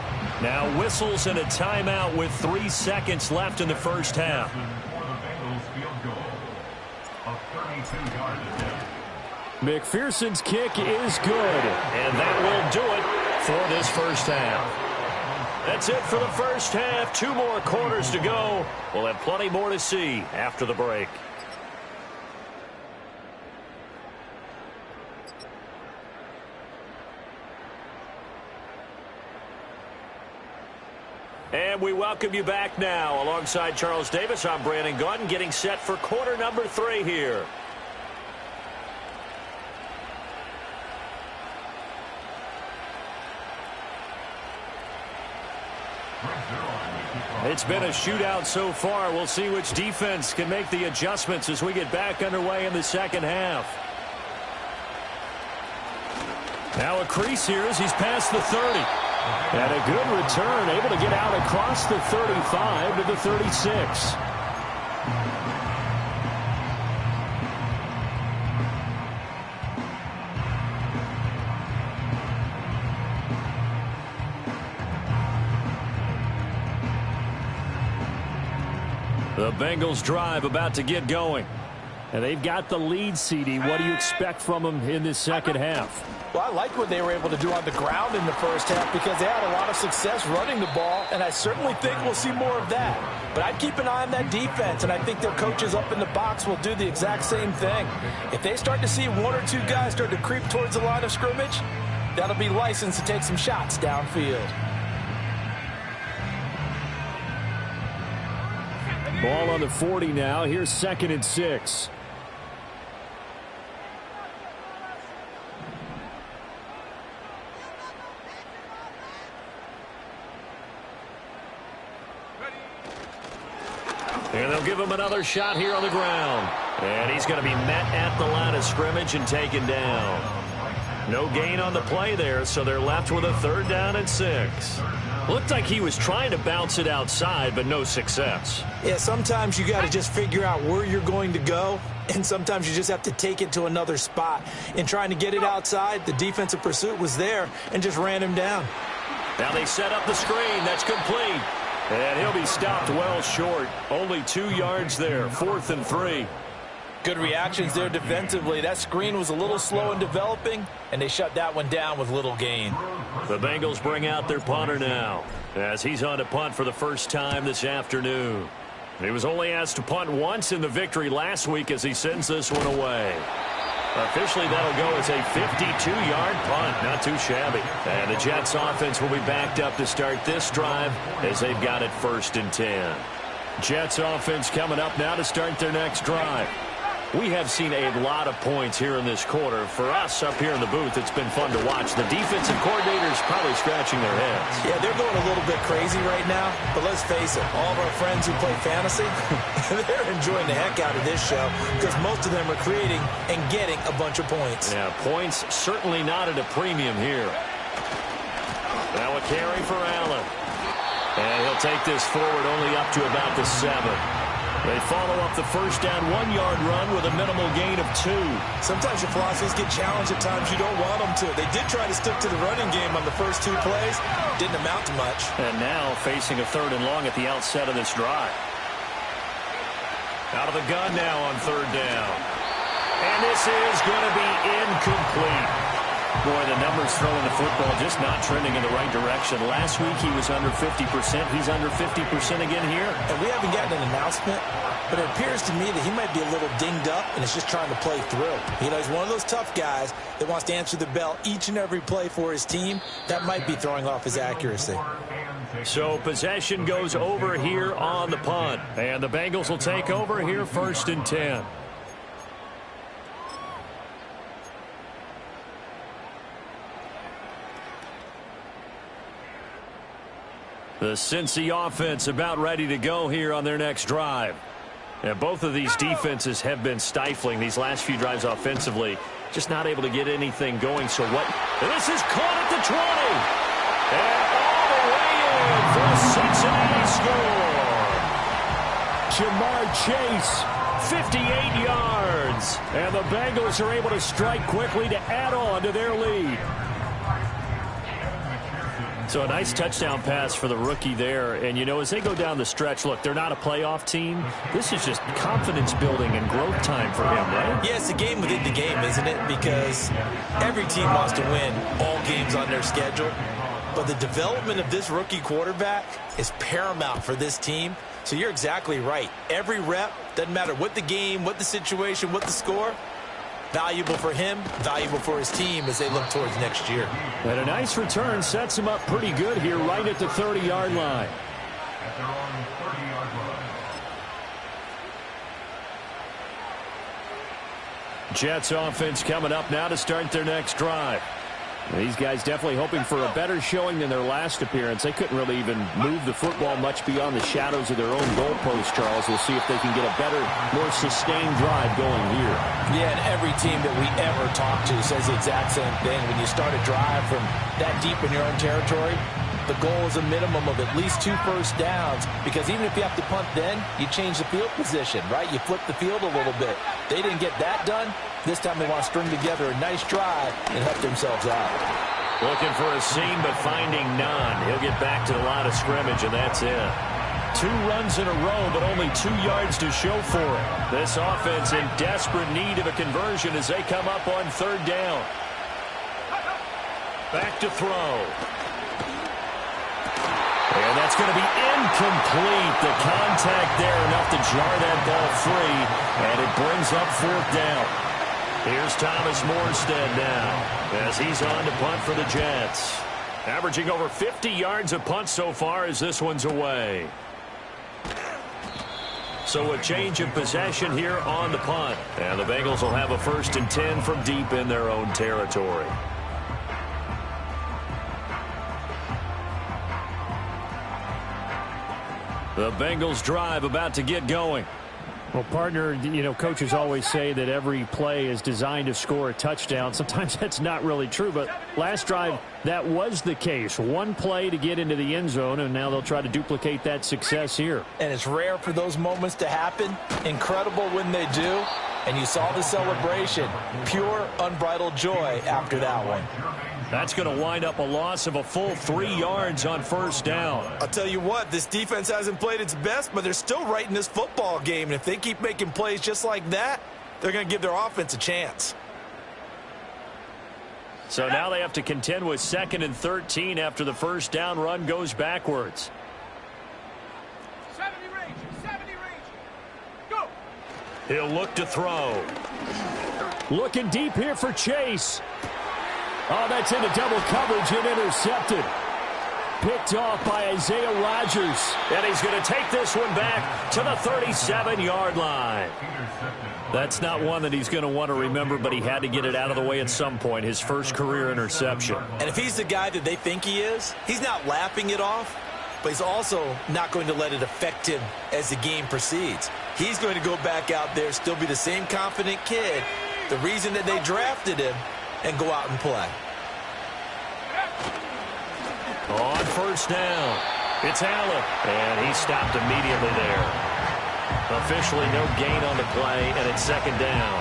Now whistles and a timeout with 3 seconds left in the first half. McPherson's kick is good. And that will do it for this first half. That's it for the first half. 2 more quarters to go. We'll have plenty more to see after the break. And we welcome you back now. Alongside Charles Davis, I'm Brandon Gaudin, getting set for quarter number 3 here. It's been a shootout so far. We'll see which defense can make the adjustments as we get back underway in the second half. Now a crease here as he's past the 30. And a good return, able to get out across the 35 to the 36. The Bengals drive about to get going. And they've got the lead, CD. What do you expect from them in this second half? Well, I like what they were able to do on the ground in the first half because they had a lot of success running the ball, and I certainly think we'll see more of that. But I'd keep an eye on that defense, and I think their coaches up in the box will do the exact same thing. If they start to see 1 or 2 guys start to creep towards the line of scrimmage, that'll be licensed to take some shots downfield. Ball on the 40 now. Here's 2nd and 6. And they'll give him another shot here on the ground. And he's going to be met at the line of scrimmage and taken down. No gain on the play there, so they're left with a 3rd down and 6. Looked like he was trying to bounce it outside, but no success. Yeah, sometimes you got to just figure out where you're going to go, and sometimes you just have to take it to another spot. In trying to get it outside, the defensive pursuit was there and just ran him down. Now they set up the screen. That's complete. And he'll be stopped well short. Only 2 yards there. 4th and 3. Good reactions there defensively. That screen was a little slow in developing, and they shut that one down with little gain. The Bengals bring out their punter now as he's on to punt for the first time this afternoon. He was only asked to punt once in the victory last week as he sends this one away. Officially, that'll go as a 52-yard punt. Not too shabby. And the Jets offense will be backed up to start this drive as they've got it 1st and 10. Jets offense coming up now to start their next drive. We have seen a lot of points here in this quarter. For us up here in the booth, it's been fun to watch. The defensive coordinators probably scratching their heads. Yeah, they're going a little bit crazy right now. But let's face it, all of our friends who play fantasy, they're enjoying the heck out of this show because most of them are creating and getting a bunch of points. Yeah, points certainly not at a premium here. Now a carry for Allen. And he'll take this forward only up to about the 7. They follow up the first down 1-yard run with a minimal gain of 2. Sometimes your philosophies get challenged at times you don't want them to. They did try to stick to the running game on the first 2 plays. Didn't amount to much. And now facing a 3rd and long at the outset of this drive. Out of the gun now on 3rd down. And this is going to be incomplete. Boy, the numbers throwing the football just not trending in the right direction. Last week he was under 50%. He's under 50% again here. And we haven't gotten an announcement, but it appears to me that he might be a little dinged up and is just trying to play through. You know, he's one of those tough guys that wants to answer the bell each and every play for his team. That might be throwing off his accuracy. So possession goes over here on the punt. And the Bengals will take over here 1st and 10. The Cincy offense about ready to go here on their next drive. And both of these defenses have been stifling these last few drives offensively. Just not able to get anything going. So what? This is caught at the 20. And all the way in for a Cincinnati score. Jamar Chase, 58 yards. And the Bengals are able to strike quickly to add on to their lead. So a nice touchdown pass for the rookie there. And, you know, as they go down the stretch, look, they're not a playoff team. This is just confidence building and growth time for him, right? Yeah, it's a game within the game, isn't it? Because every team wants to win all games on their schedule. But the development of this rookie quarterback is paramount for this team. So you're exactly right. Every rep, doesn't matter what the game, what the situation, what the score, valuable for him, valuable for his team as they look towards next year. And a nice return sets him up pretty good here right at the 30-yard line. At their own 30-yard line. Jets offense coming up now to start their next drive. These guys definitely hoping for a better showing than their last appearance. They couldn't really even move the football much beyond the shadows of their own goalpost, Charles. We'll see if they can get a better, more sustained drive going here. Yeah, and every team that we ever talk to says the exact same thing. When you start a drive from that deep in your own territory, the goal is a minimum of at least 2 first downs, because even if you have to punt then, you change the field position, right? You flip the field a little bit. They didn't get that done. This time they want to string together a nice drive and help themselves out. Looking for a seam, but finding none. He'll get back to the line of scrimmage, and that's it. 2 runs in a row, but only 2 yards to show for it. This offense in desperate need of a conversion as they come up on 3rd down. Back to throw. And that's going to be incomplete. The contact there enough to jar that ball free, and it brings up 4th down. Here's Thomas Morstead now as he's on to punt for the Jets. Averaging over 50 yards a punt so far as this one's away. So a change of possession here on the punt. And the Bengals will have a 1st and 10 from deep in their own territory. The Bengals drive about to get going. Well, partner, you know, coaches always say that every play is designed to score a touchdown. Sometimes that's not really true, but last drive, that was the case. 1 play to get into the end zone, and now they'll try to duplicate that success here. And it's rare for those moments to happen. Incredible when they do. And you saw the celebration. Pure, unbridled joy after that one. That's going to wind up a loss of a full 3 yards on 1st down. I'll tell you what, this defense hasn't played its best, but they're still right in this football game. And if they keep making plays just like that, they're going to give their offense a chance. So now they have to contend with 2nd and 13 after the 1st down run goes backwards. 70 range, 70 range. Go. He'll look to throw. Looking deep here for Chase. Oh, that's into double coverage and intercepted. Picked off by Isaiah Rodgers. And he's going to take this one back to the 37-yard line. That's not one that he's going to want to remember, but he had to get it out of the way at some point, his first career interception. And if he's the guy that they think he is, he's not laughing it off, but he's also not going to let it affect him as the game proceeds. He's going to go back out there, still be the same confident kid, the reason that they drafted him, and go out and play. On 1st down, it's Allen, and he stopped immediately there. Officially no gain on the play, and it's 2nd down.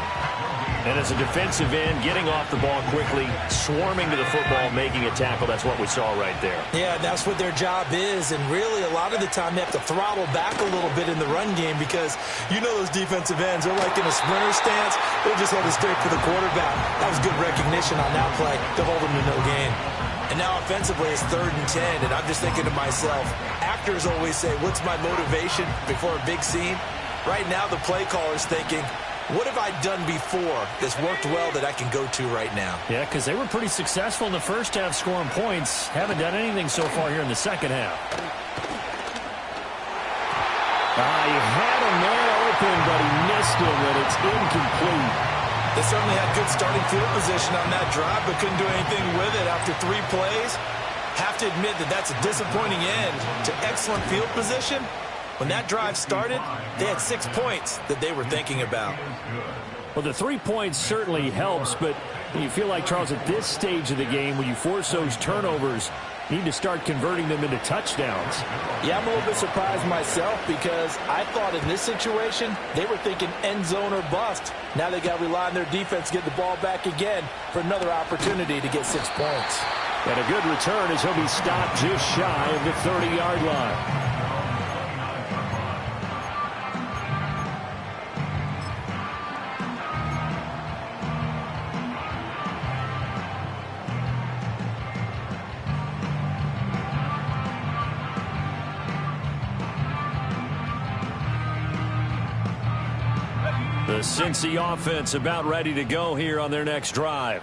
And as a defensive end, getting off the ball quickly, swarming to the football, making a tackle, that's what we saw right there. Yeah, that's what their job is, and really a lot of the time they have to throttle back a little bit in the run game because you know those defensive ends, they're like in a sprinter stance. They're just headed straight for the quarterback. That was good recognition on that play to hold them to no gain. And now offensively it's 3rd and 10, and I'm just thinking to myself, actors always say, what's my motivation before a big scene? Right now the play caller's thinking, what have I done before that's worked well that I can go to right now? Yeah, because they were pretty successful in the first half scoring points. Haven't done anything so far here in the second half. He had a man open, but he missed him, and it's incomplete. They certainly had good starting field position on that drive, but couldn't do anything with it after 3 plays. Have to admit that that's a disappointing end to excellent field position. When that drive started, they had 6 points that they were thinking about. Well, the 3 points certainly helps, but you feel like, Charles, at this stage of the game, when you force those turnovers, you need to start converting them into touchdowns. Yeah, I'm a little bit surprised myself because I thought in this situation, they were thinking end zone or bust. Now they got to rely on their defense to get the ball back again for another opportunity to get 6 points. And a good return as he'll be stopped just shy of the 30-yard line. The Cincy offense about ready to go here on their next drive.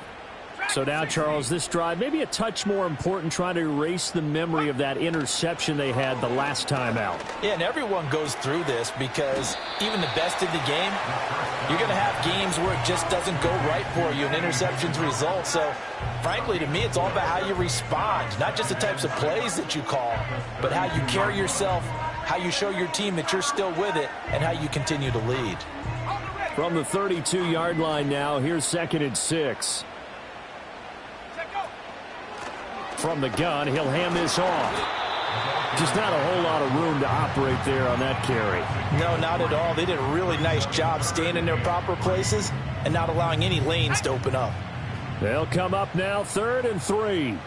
So now, Charles, this drive maybe a touch more important, trying to erase the memory of that interception they had the last time out. Yeah, and everyone goes through this because even the best in the game, you're going to have games where it just doesn't go right for you and interceptions result. So, frankly, to me, it's all about how you respond, not just the types of plays that you call, but how you carry yourself, how you show your team that you're still with it, and how you continue to lead. From the 32-yard line now, here's 2nd and 6. From the gun, he'll hand this off. Just not a whole lot of room to operate there on that carry. No, not at all. They did a really nice job staying in their proper places and not allowing any lanes to open up. They'll come up now, 3rd and 3.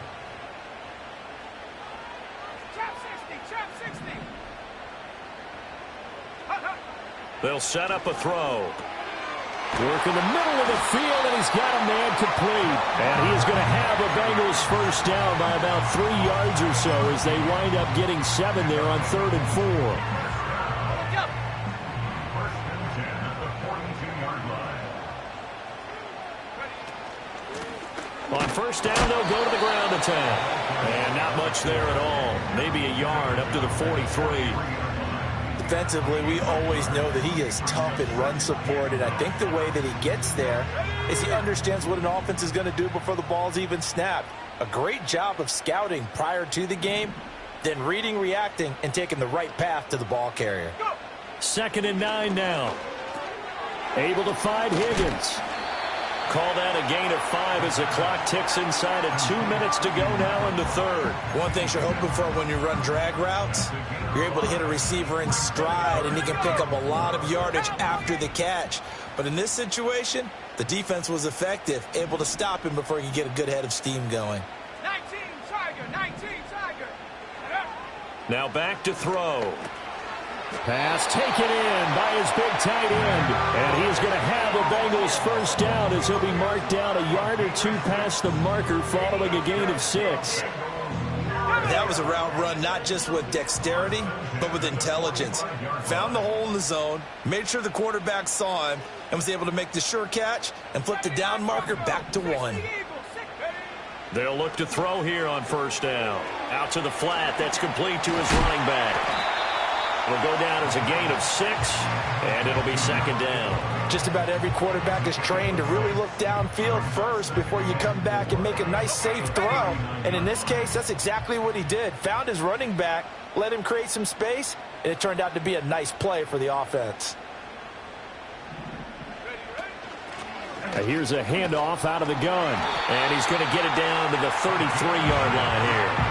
They'll set up a throw. Work in the middle of the field, and he's got a man complete. And he is going to have a Bengals first down by about 3 yards or so as they wind up getting 7 there on 3rd and 4. On first down, they'll go to the ground attack. And not much there at all. Maybe a yard up to the 43. Defensively, we always know that he is tough in run support, and I think the way that he gets there is he understands what an offense is going to do before the ball's even snapped. A great job of scouting prior to the game, then reading, reacting, and taking the right path to the ball carrier. 2nd and 9 now. Able to find Higgins. Call that a gain of 5 as the clock ticks inside of 2 minutes to go now in the 3rd. One thing you're hoping for when you run drag routes, you're able to hit a receiver in stride, and he can pick up a lot of yardage after the catch. But in this situation, the defense was effective, able to stop him before he could get a good head of steam going. 19 Tiger. Now back to throw. Pass taken in by his big tight end. And he is going to have a Bengals first down as he'll be marked down a yard or 2 past the marker following a gain of 6. That was a route run not just with dexterity, but with intelligence. Found the hole in the zone, made sure the quarterback saw him, and was able to make the sure catch and flip the down marker back to 1. They'll look to throw here on first down. Out to the flat. That's complete to his running back. It'll go down as a gain of 6, and it'll be 2nd down. Just about every quarterback is trained to really look downfield first before you come back and make a nice, safe throw. And in this case, that's exactly what he did. Found his running back, let him create some space, and it turned out to be a nice play for the offense. Here's a handoff out of the gun. And he's going to get it down to the 33-yard line here.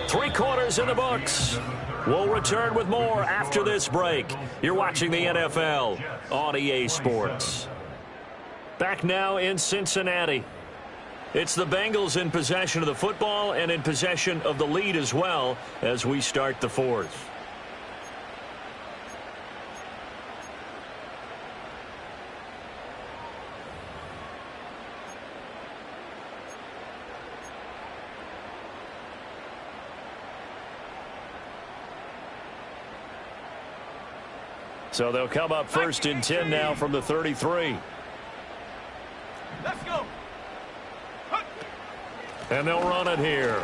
3/4 quarters in the books. We'll return with more after this break. You're watching the NFL on EA Sports. Back now in Cincinnati. It's the Bengals in possession of the football and in possession of the lead as well as we start the fourth. So they'll come up first and 10 now from the 33. Let's go. And they'll run it here.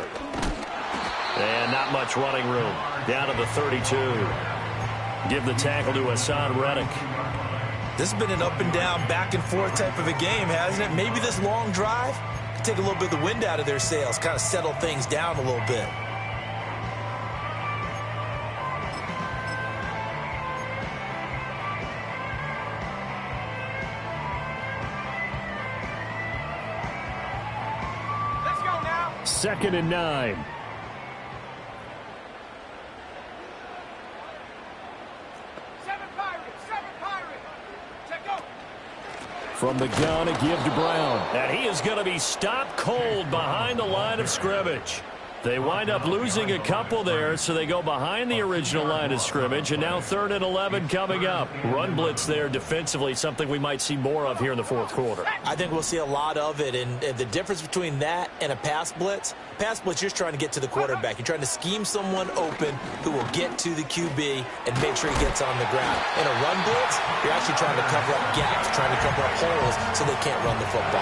And not much running room. Down to the 32. Give the tackle to Hassan Reddick. This has been an up and down, back and forth type of a game, hasn't it? Maybe this long drive could take a little bit of the wind out of their sails, kind of settle things down a little bit. Second and 9. Seven Pirates. Check go. From the gun, a give to Brown. And he is going to be stopped cold behind the line of scrimmage. They wind up losing a couple there, so they go behind the original line of scrimmage, and now 3rd and 11 coming up. Run blitz there defensively, something we might see more of here in the fourth quarter. I think we'll see a lot of it, and the difference between that and a pass blitz, you're just trying to get to the quarterback. You're trying to scheme someone open who will get to the QB and make sure he gets on the ground. In a run blitz, you're actually trying to cover up gaps, trying to cover up holes so they can't run the football.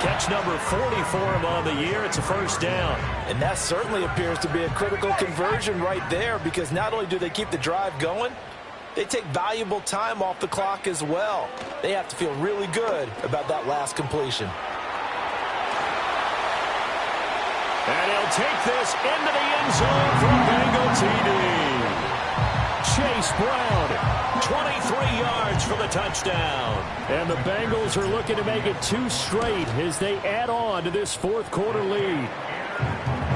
Catch number 40 for him on the year. It's a first down. And that certainly appears to be a critical conversion right there, because not only do they keep the drive going, they take valuable time off the clock as well. They have to feel really good about that last completion. And he'll take this into the end zone for a Bengal TD. Chase Brown, 23 yards for the touchdown. And the Bengals are looking to make it 2 straight as they add on to this fourth quarter lead.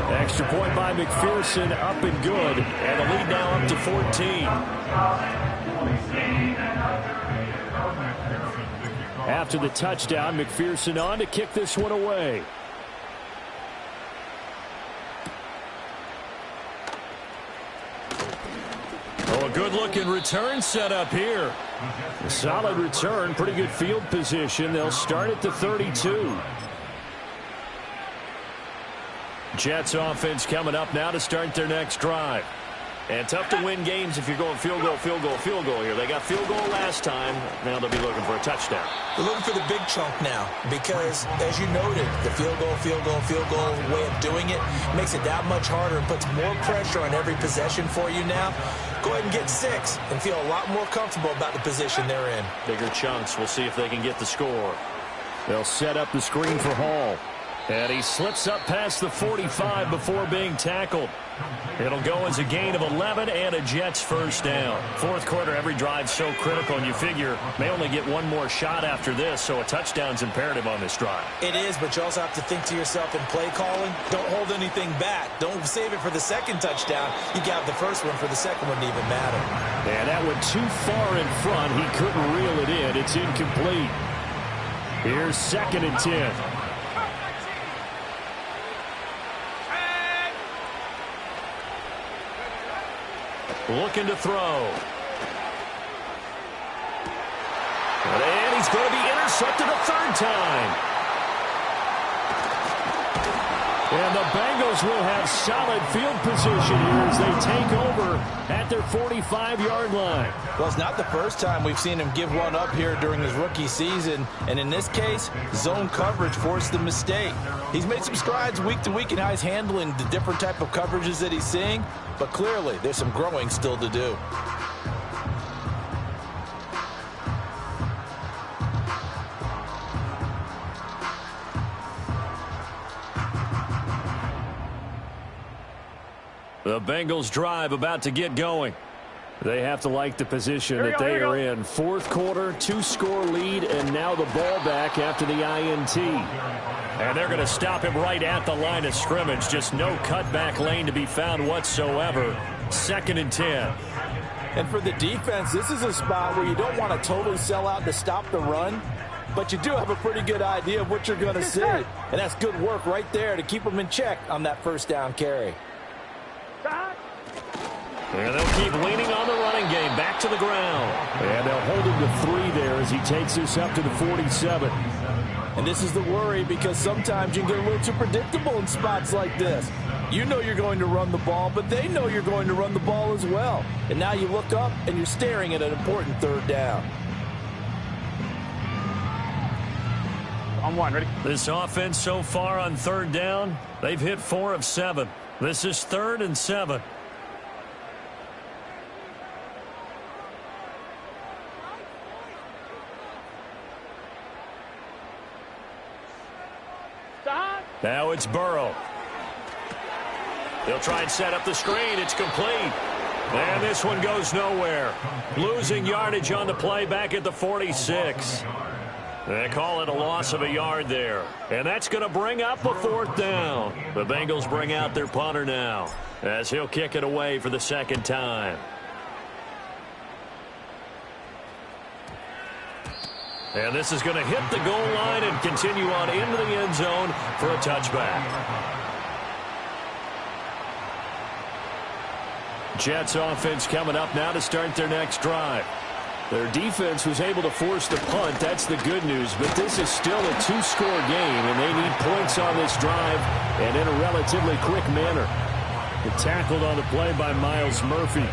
Extra point by McPherson, up and good. And the lead now up to 14. After the touchdown, McPherson on to kick this one away. Oh, a good-looking return set up here. A solid return, pretty good field position. They'll start at the 32. Jets offense coming up now to start their next drive. And tough to win games if you're going field goal here. They got field goal last time. Now they'll be looking for a touchdown. They're looking for the big chunk now because, as you noted, the field goal way of doing it makes it that much harder and puts more pressure on every possession for you now. Go ahead and get 6 and feel a lot more comfortable about the position they're in. Bigger chunks. We'll see if they can get the score. They'll set up the screen for Hall. And he slips up past the 45 before being tackled. It'll go as a gain of 11 and a Jets first down. Fourth quarter, every drive so critical, and you figure may only get one more shot after this, so a touchdown's imperative on this drive. It is, but you also have to think to yourself in play calling, don't hold anything back. Don't save it for the second touchdown. You got the first one for the second one to even matter. And that went too far in front. He couldn't reel it in. It's incomplete. Here's 2nd and 10. Looking to throw. And he's going to be intercepted a 3rd time. And the Bengals will have solid field position here as they take over at their 45-yard line. Well, it's not the first time we've seen him give one up here during his rookie season. And in this case, zone coverage forced the mistake. He's made some strides week to week in how he's handling the different type of coverages that he's seeing. But clearly, there's some growing still to do. The Bengals drive about to get going. They have to like the position that they are in. Fourth quarter, 2-score lead, and now the ball back after the INT. And they're going to stop him right at the line of scrimmage. Just no cutback lane to be found whatsoever. 2nd and 10. And for the defense, this is a spot where you don't want to totally sell out to stop the run, but you do have a pretty good idea of what you're going to see. And that's good work right there to keep them in check on that first down carry. And they'll keep leaning on the running game. Back to the ground. And they'll hold him to 3 there as he takes this up to the 47. And this is the worry, because sometimes you can get a little too predictable in spots like this. You know you're going to run the ball, but they know you're going to run the ball as well. And now you look up and you're staring at an important 3rd down. On 1, ready? This offense so far on 3rd down, they've hit 4 of 7. This is 3rd and 7. Now it's Burrow. They'll try and set up the screen. It's complete. And this one goes nowhere. Losing yardage on the play back at the 46. They call it a loss of a yard there. And that's going to bring up a 4th down. The Bengals bring out their punter now, as he'll kick it away for the 2nd time. And this is going to hit the goal line and continue on into the end zone for a touchback. Jets offense coming up now to start their next drive. Their defense was able to force the punt. That's the good news. But this is still a 2-score game, and they need points on this drive and in a relatively quick manner. Tackled on the play by Myles Murphy.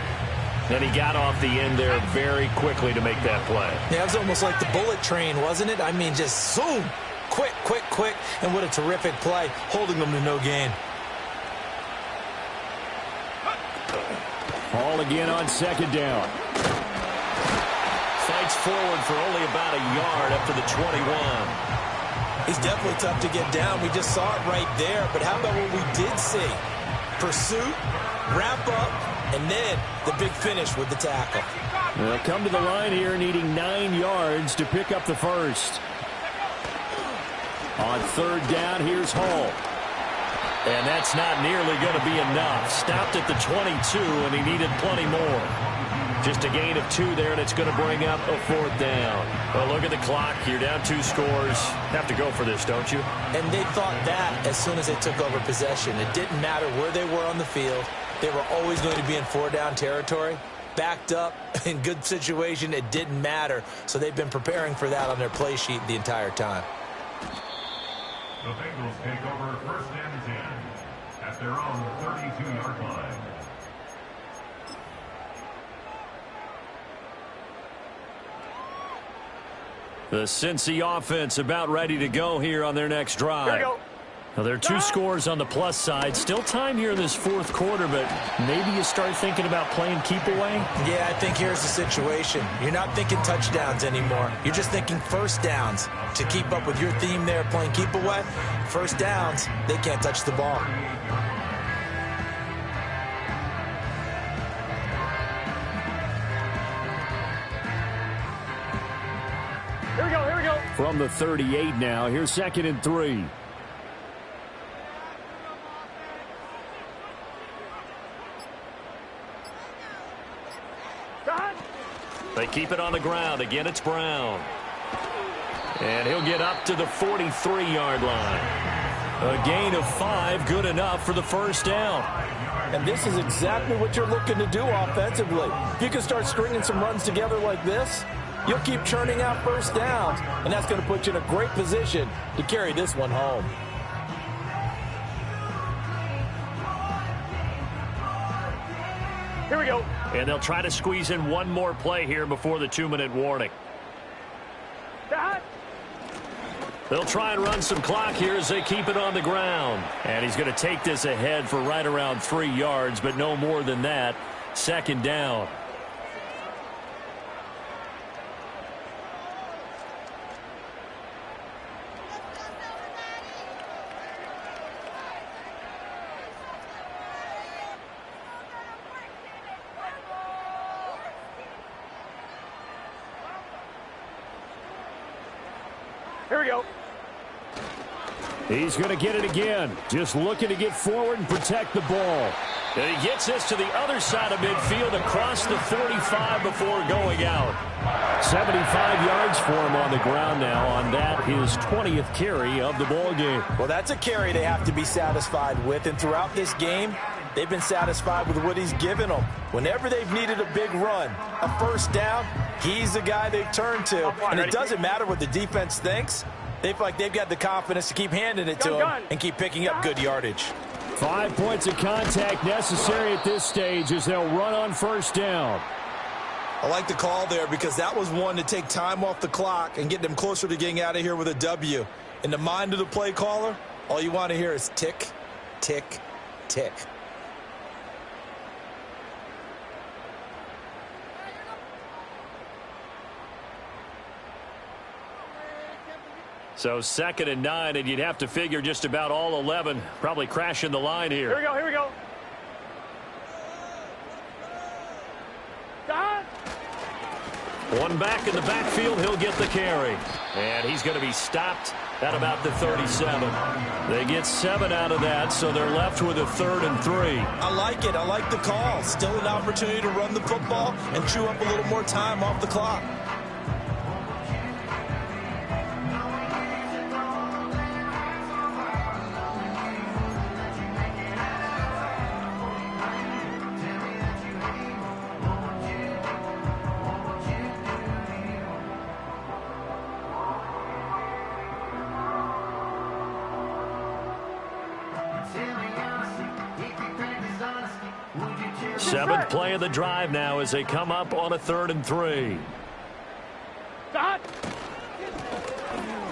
And he got off the end there very quickly to make that play. Yeah, it was almost like the bullet train, wasn't it? I mean, just zoom. Quick, quick, quick. And what a terrific play, holding them to no gain. Ball again on 2nd down. Fights forward for only about a yard up to the 21. He's definitely tough to get down. We just saw it right there. But how about what we did see? Pursuit, wrap up, and then the big finish with the tackle. They'll come to the line here needing 9 yards to pick up the first. On 3rd down, here's Hall. And that's not nearly going to be enough. Stopped at the 22, and he needed plenty more. Just a gain of 2 there, and it's going to bring up a 4th down. Well, look at the clock. You're down 2 scores. Have to go for this, don't you? And they thought that as soon as they took over possession. It didn't matter where they were on the field. They were always going to be in 4-down territory. Backed up, in good situation, it didn't matter. So they've been preparing for that on their play sheet the entire time. The Bengals take over 1st and 10 at their own 32-yard line. The Cincy offense about ready to go here on their next drive. Here we go. Now, there are 2 scores on the plus side. Still time here in this 4th quarter, but maybe you start thinking about playing keep away? Yeah, I think here's the situation. You're not thinking touchdowns anymore. You're just thinking 1st downs. To keep up with your theme there, playing keep away, 1st downs, they can't touch the ball. Here we go, here we go. From the 38 now, here's 2nd and 3. They keep it on the ground. Again, it's Brown. And he'll get up to the 43-yard line. A gain of 5, good enough for the 1st down. And this is exactly what you're looking to do offensively. If you can start stringing some runs together like this, you'll keep churning out 1st downs, and that's going to put you in a great position to carry this one home. Here we go. And they'll try to squeeze in one more play here before the 2-minute warning. They'll try and run some clock here as they keep it on the ground. And he's going to take this ahead for right around 3 yards, but no more than that. 2nd down. Here we go. He's going to get it again. Just looking to get forward and protect the ball. And he gets this to the other side of midfield across the 45 before going out. 75 yards for him on the ground now on that, his 20th carry of the ball game. Well, that's a carry they have to be satisfied with. And throughout this game, they've been satisfied with what he's given them. Whenever they've needed a big run, a first down, he's the guy they've turned to. And it doesn't matter what the defense thinks. They feel like they've got the confidence to keep handing it to him and keep picking up good yardage. 5 points of contact necessary at this stage as they'll run on first down. I like the call there because that was one to take time off the clock and get them closer to getting out of here with a W. In the mind of the play caller, all you want to hear is tick, tick, tick. So 2nd and 9, and you'd have to figure just about all 11 probably crashing the line here. Here we go, here we go. One back in the backfield, he'll get the carry. And he's going to be stopped at about the 37. They get 7 out of that, so they're left with a 3rd and 3. I like it. I like the call. Still an opportunity to run the football and chew up a little more time off the clock. Seventh play of the drive now as they come up on a 3rd and 3.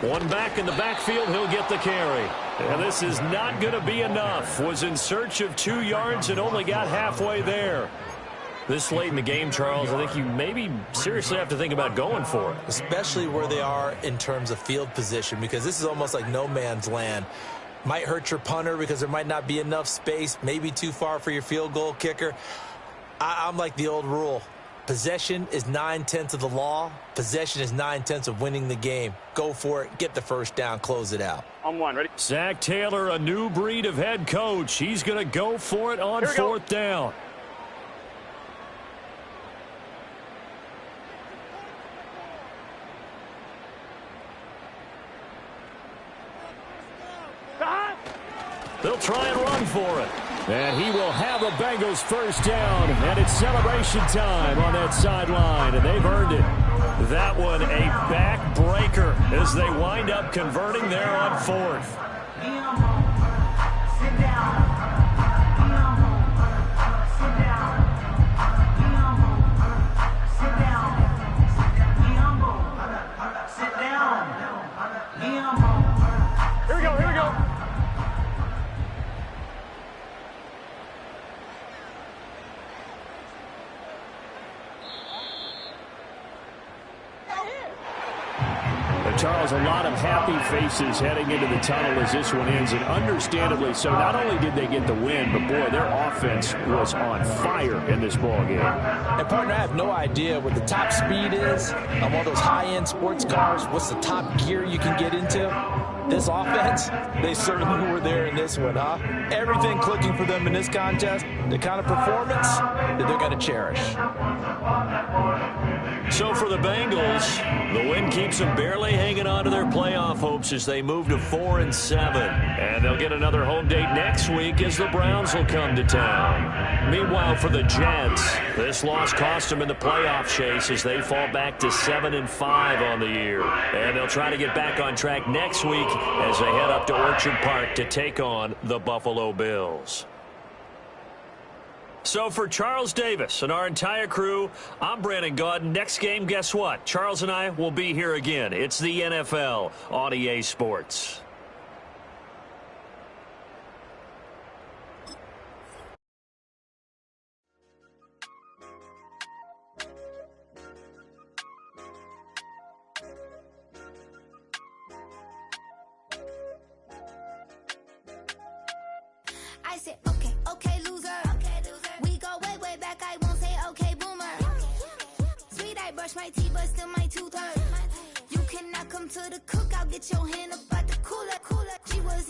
One back in the backfield, he'll get the carry. And this is not going to be enough. Was in search of 2 yards and only got halfway there. This late in the game, Charles, I think you maybe seriously have to think about going for it. Especially where they are in terms of field position, because this is almost like no man's land. Might hurt your punter because there might not be enough space, maybe too far for your field goal kicker. I'm like the old rule. Possession is 9/10 of the law. Possession is 9/10 of winning the game. Go for it. Get the first down. Close it out. On one. Ready? Zach Taylor, a new breed of head coach. He's going to go for it on 4th down. They'll try and run for it. And he will have the Bengals first down. And it's celebration time on that sideline. And they've earned it. That one a backbreaker as they wind up converting there on 4th. Here we go, here we go. Charles, a lot of happy faces heading into the tunnel as this one ends, and understandably so. Not only did they get the win, but boy, their offense was on fire in this ball game. And partner, I have no idea what the top speed is on one of those high-end sports cars. What's the top gear you can get into? This offense, they certainly were there in this one, huh? Everything clicking for them in this contest, the kind of performance that they're going to cherish. So for the Bengals, the win keeps them barely hanging on to their playoff hopes as they move to 4-7. And they'll get another home date next week as the Browns will come to town. Meanwhile, for the Jets, this loss cost them in the playoff chase as they fall back to 7-5 on the year. And they'll try to get back on track next week as they head up to Orchard Park to take on the Buffalo Bills. So for Charles Davis and our entire crew, I'm Brandon Gaudin. Next game, guess what? Charles and I will be here again. It's the NFL on EA Sports. I said, okay, loser. We go way back. I won't say okay, boomer. Sweet, I brush my teeth, but still my tooth hurt. You cannot come to the cookout. Get your hand up out the cooler. She was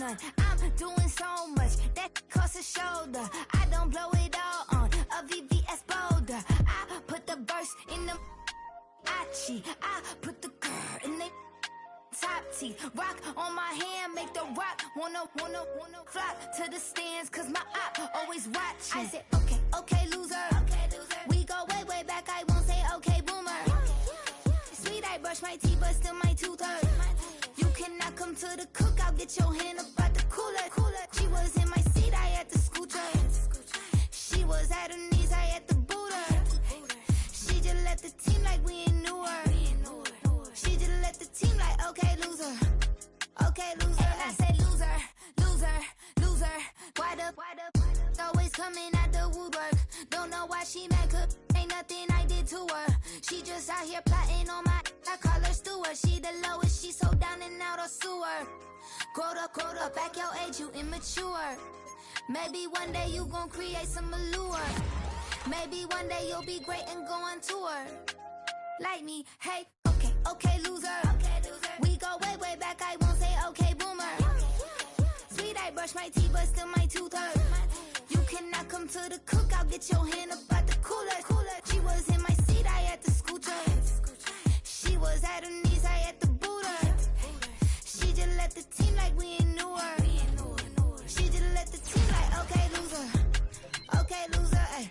gun. I'm doing so much that costs a shoulder. I don't blow it all on a VVS boulder. I put the verse in the I put the girl in the top teeth. Rock on my hand, make the rock wanna flock to the stands, cause my op always watching. I said, okay, loser. We go way back, I won't say okay, boomer. Sweet, I brush my teeth, but still my tooth hurt. You cannot come to the cookout, get your hand up out the cooler. She was in my seat, I had to scoot her. She was at her knees, I had to boot her. She just left the team like we ain't knew her. She just left the team like, okay, loser. And I say loser. Why the always coming out the woodwork? Don't know why she mad, cause ain't nothing I did to her. She just out here plotting on my, I call her steward. She the lowest, she so down and out of sewer. Growed up, back your age, you immature. Maybe one day you gon' create some allure. Maybe one day you'll be great and go on tour. Like me, hey, okay, loser. We go way back, I won't say okay, boomer. Sweet, I brush my teeth, but still my tooth hurt. You cannot come to the cookout, get your hand up out the cooler. She was in my seat, I had to scoot her. She was at her knees, I had to boot her. She just left the team like we ain't knew her. She just left the team like, okay, loser, ay.